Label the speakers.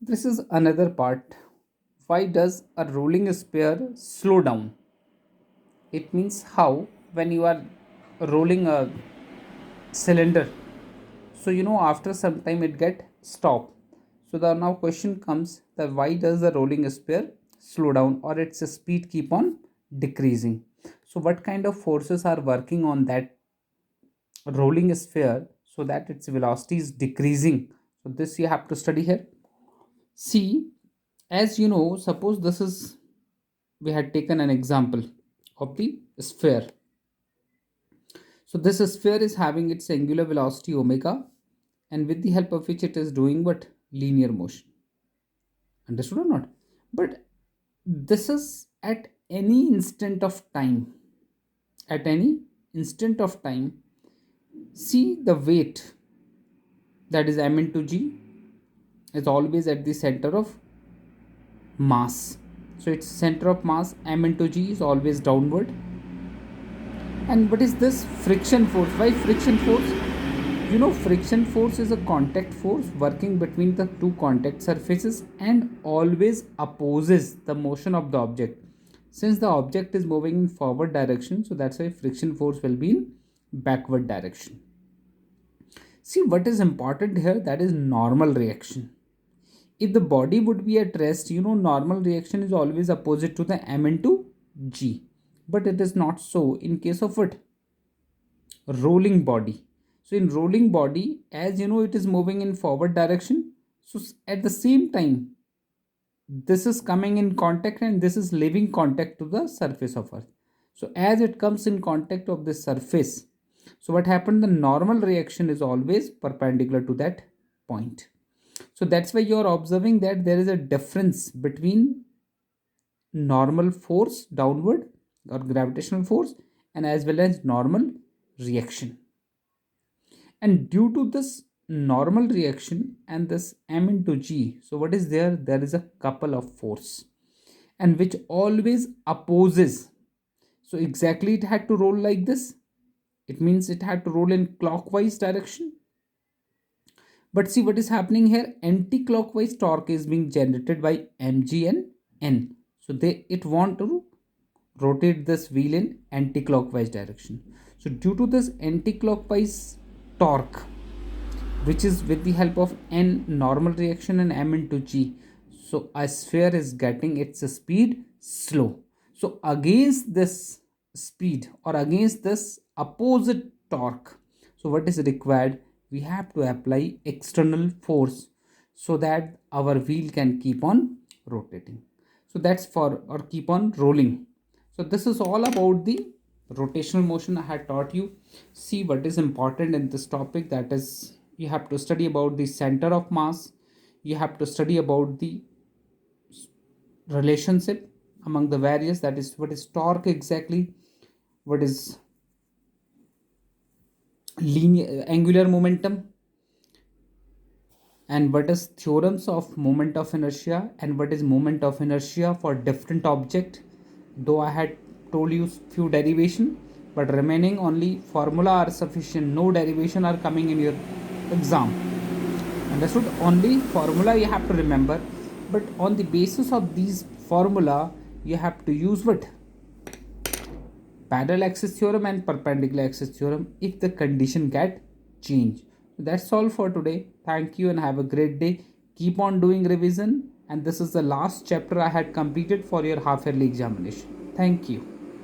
Speaker 1: This is another part. Why does a rolling sphere slow down? It means how when you are rolling a cylinder, so after some time it get stop. So the now question comes that why does the rolling sphere slow down or its speed keep on decreasing? So what kind of forces are working on that rolling sphere so that its velocity is decreasing? So this you have to study here. See, as you know, suppose this is, we had taken an example of the sphere. So this sphere is having its angular velocity omega, and with the help of which it is doing what? Linear motion. Understood or not? But this is at any instant of time. At any instant of time, see the weight, that is m into g, is always at the center of mass. So its center of mass m into g is always downward. And what is this friction force? Why friction force? Friction force is a contact force working between the two contact surfaces and always opposes the motion of the object. Since the object is moving in forward direction, so that's why friction force will be in backward direction. See, what is important here, that is normal reaction. If the body would be at rest, normal reaction is always opposite to the m into g. But it is not so in case of what? Rolling body. So in rolling body, as you know, it is moving in forward direction. So at the same time, this is coming in contact and this is leaving contact to the surface of earth. So as it comes in contact of this surface, so what happened, the normal reaction is always perpendicular to that point. So that's why you're observing that there is a difference between normal force downward or gravitational force and as well as normal reaction. And due to this normal reaction and this m into g, so what is there? There is a couple of force and which always opposes. So exactly it had to roll like this. It means it had to roll in clockwise direction. But see what is happening here, anti-clockwise torque is being generated by mg and n. So it want to rotate this wheel in anti-clockwise direction. So due to this anti-clockwise torque, which is with the help of n normal reaction and m into g, so a sphere is getting its speed slow. So against this speed or against this opposite torque, so what is required, we have to apply external force so that our wheel can keep on rotating. So that's for, or keep on rolling. So this is all about the rotational motion I had taught you. See what is important in this topic, that is you have to study about the center of mass, you have to study about the relationship among the various, that is what is torque exactly, what is linear angular momentum, and what is theorems of moment of inertia and what is moment of inertia for different object. Though I had told you few derivation, but remaining only formula are sufficient, no derivation are coming in your exam. Understood? Only formula you have to remember, but on the basis of these formula you have to use what? Parallel axis theorem and perpendicular axis theorem if the condition get changed. That's all for today. Thank you and have a great day. Keep on doing revision, and this is the last chapter I had completed for your half yearly examination. Thank you.